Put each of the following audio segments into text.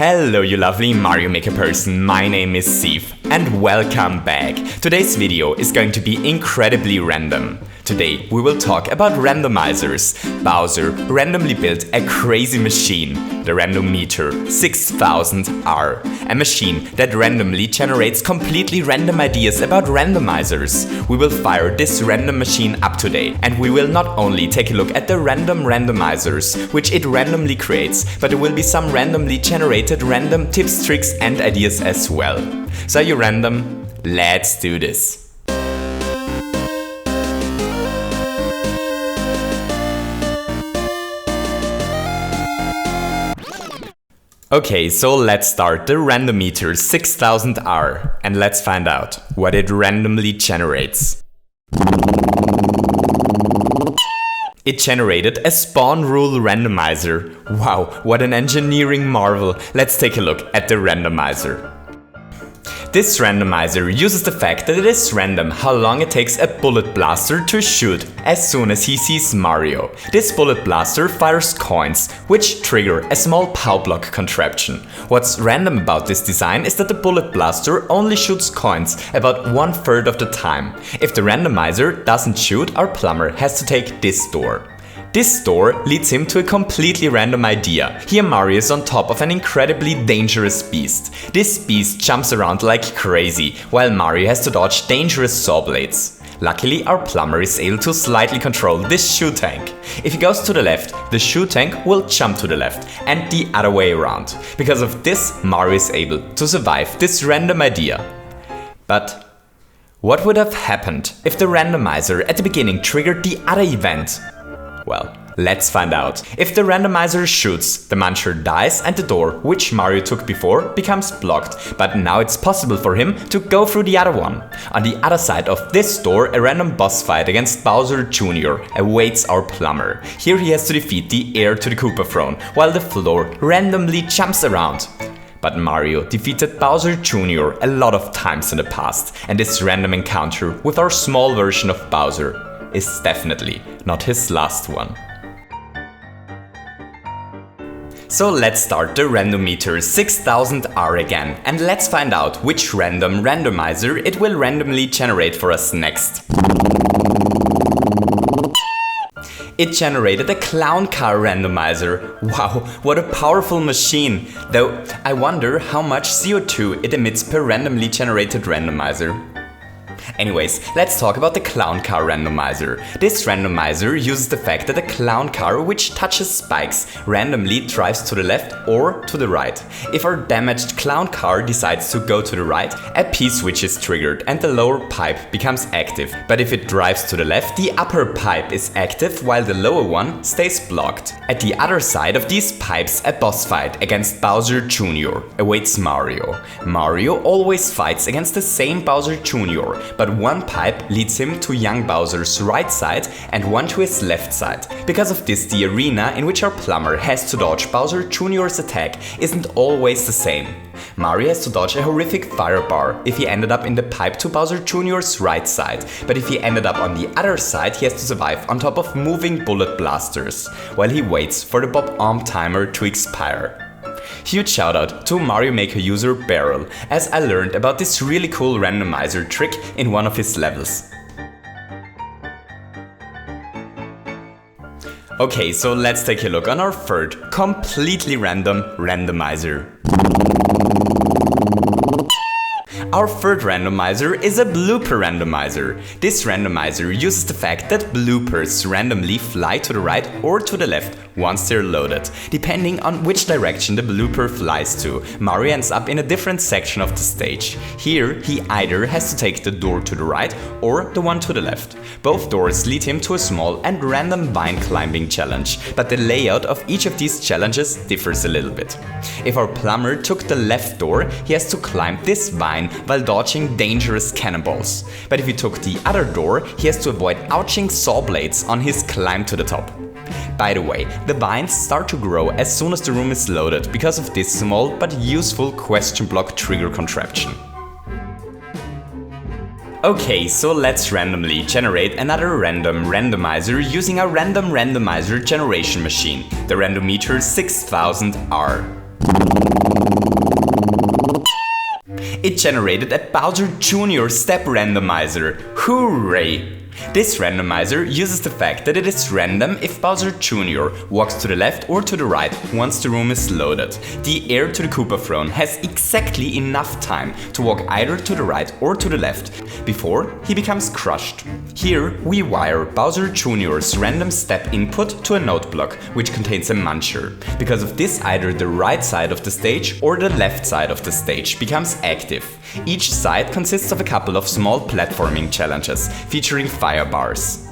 Hello you lovely Mario Maker person, my name is Ceave and welcome back. Today's video is going to be incredibly random. Today we will talk about randomizers. Bowser randomly built a crazy machine, the Randometer 6000R, a machine that randomly generates completely random ideas about randomizers. We will fire this random machine up today and we will not only take a look at the random randomizers, which it randomly creates, but there will be some randomly generated random tips, tricks and ideas as well. So are you random? Let's do this. Okay, so let's start the Randometer 6000R and let's find out what it randomly generates. It generated a spawn rule randomizer. Wow, what an engineering marvel. Let's take a look at the randomizer. This randomizer uses the fact that it is random how long it takes a bullet blaster to shoot as soon as he sees Mario. This bullet blaster fires coins, which trigger a small POW block contraption. What's random about this design is that the bullet blaster only shoots coins about 1/3 of the time. If the randomizer doesn't shoot, our plumber has to take this door. This door leads him to a completely random idea. Here Mario is on top of an incredibly dangerous beast. This beast jumps around like crazy, while Mario has to dodge dangerous saw blades. Luckily, our plumber is able to slightly control this shoe tank. If he goes to the left, the shoe tank will jump to the left and the other way around. Because of this, Mario is able to survive this random idea. But what would have happened if the randomizer at the beginning triggered the other event? Well, let's find out. If the randomizer shoots, the muncher dies and the door, which Mario took before, becomes blocked, but now it's possible for him to go through the other one. On the other side of this door, a random boss fight against Bowser Jr. awaits our plumber. Here he has to defeat the heir to the Koopa throne, while the floor randomly jumps around. But Mario defeated Bowser Jr. a lot of times in the past, and this random encounter with our small version of Bowser is definitely not his last one. So let's start the Randometer 6000R again and let's find out which random randomizer it will randomly generate for us next. It generated a clown car randomizer. Wow, what a powerful machine! Though I wonder how much CO2 it emits per randomly generated randomizer. Anyways, let's talk about the clown car randomizer. This randomizer uses the fact that a clown car which touches spikes randomly drives to the left or to the right. If our damaged clown car decides to go to the right, a P-switch is triggered and the lower pipe becomes active. But if it drives to the left, the upper pipe is active while the lower one stays blocked. At the other side of these pipes, a boss fight against Bowser Jr. awaits Mario. Mario always fights against the same Bowser Jr., but one pipe leads him to young Bowser's right side and one to his left side. Because of this, the arena in which our plumber has to dodge Bowser Jr.'s attack isn't always the same. Mario has to dodge a horrific fire bar if he ended up in the pipe to Bowser Jr.'s right side, but if he ended up on the other side, he has to survive on top of moving bullet blasters, while he waits for the Bob Arm timer to expire. Huge shoutout to Mario Maker user Barrel, as I learned about this really cool randomizer trick in one of his levels. Okay, so let's take a look on our third, completely random randomizer. Our third randomizer is a Blooper Randomizer. This randomizer uses the fact that bloopers randomly fly to the right or to the left once they're loaded. Depending on which direction the blooper flies to, Mario ends up in a different section of the stage. Here, he either has to take the door to the right or the one to the left. Both doors lead him to a small and random vine climbing challenge, but the layout of each of these challenges differs a little bit. If our plumber took the left door, he has to climb this vine while dodging dangerous cannonballs. But if he took the other door, he has to avoid ouching saw blades on his climb to the top. By the way, the vines start to grow as soon as the room is loaded because of this small but useful question block trigger contraption. Okay, so let's randomly generate another random randomizer using our random randomizer generation machine, the Randometer 6000R. It generated a Bowser Jr. step randomizer. Hooray! This randomizer uses the fact that it is random if Bowser Jr. walks to the left or to the right once the room is loaded. The heir to the Koopa throne has exactly enough time to walk either to the right or to the left before he becomes crushed. Here we wire Bowser Jr.'s random step input to a note block which contains a muncher. Because of this, either the right side of the stage or the left side of the stage becomes active. Each side consists of a couple of small platforming challenges featuring fire bars.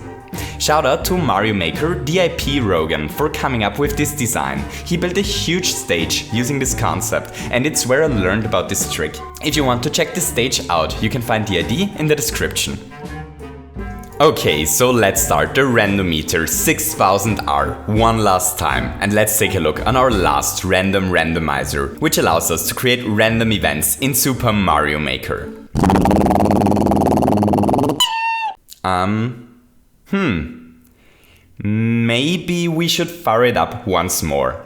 Shout out to Mario maker DIProgan for coming up with this design. He built a huge stage using this concept, and it's where I learned about this trick. If you want to check this stage out, you can find the ID in the description. Okay, so let's start the Randometer 6000R one last time, and let's take a look on our last random randomizer, which allows us to create random events in Super Mario Maker. Maybe we should fire it up once more.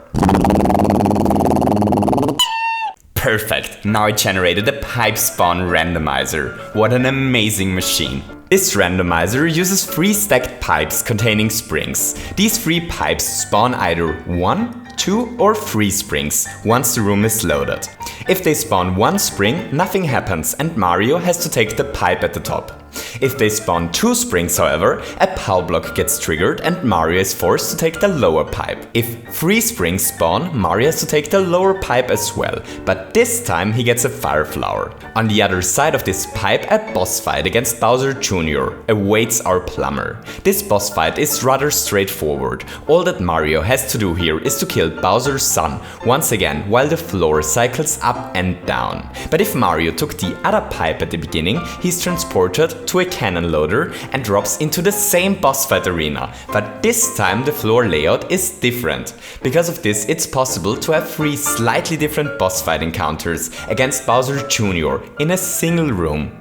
Perfect, now it generated a pipe spawn randomizer. What an amazing machine. This randomizer uses 3 stacked pipes containing springs. These 3 pipes spawn either 1, 2 or 3 springs once the room is loaded. If they spawn 1 spring, nothing happens and Mario has to take the pipe at the top. If they spawn 2 springs, however, a POW block gets triggered and Mario is forced to take the lower pipe. If 3 springs spawn, Mario has to take the lower pipe as well, but this time he gets a fire flower. On the other side of this pipe, a boss fight against Bowser Jr. awaits our plumber. This boss fight is rather straightforward. All that Mario has to do here is to kill Bowser's son once again while the floor cycles up and down. But if Mario took the other pipe at the beginning, he's transported to a cannon loader and drops into the same boss fight arena, but this time the floor layout is different. Because of this, it's possible to have 3 slightly different boss fight encounters against Bowser Jr. in a single room.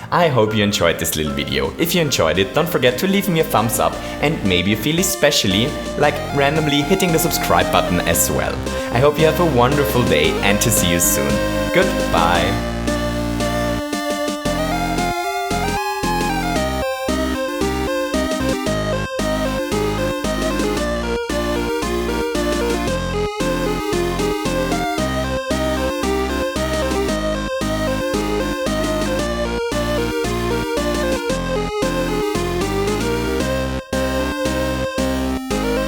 I hope you enjoyed this little video. If you enjoyed it, don't forget to leave me a thumbs up, and maybe you feel especially like randomly hitting the subscribe button as well. I hope you have a wonderful day and to see you soon. Goodbye!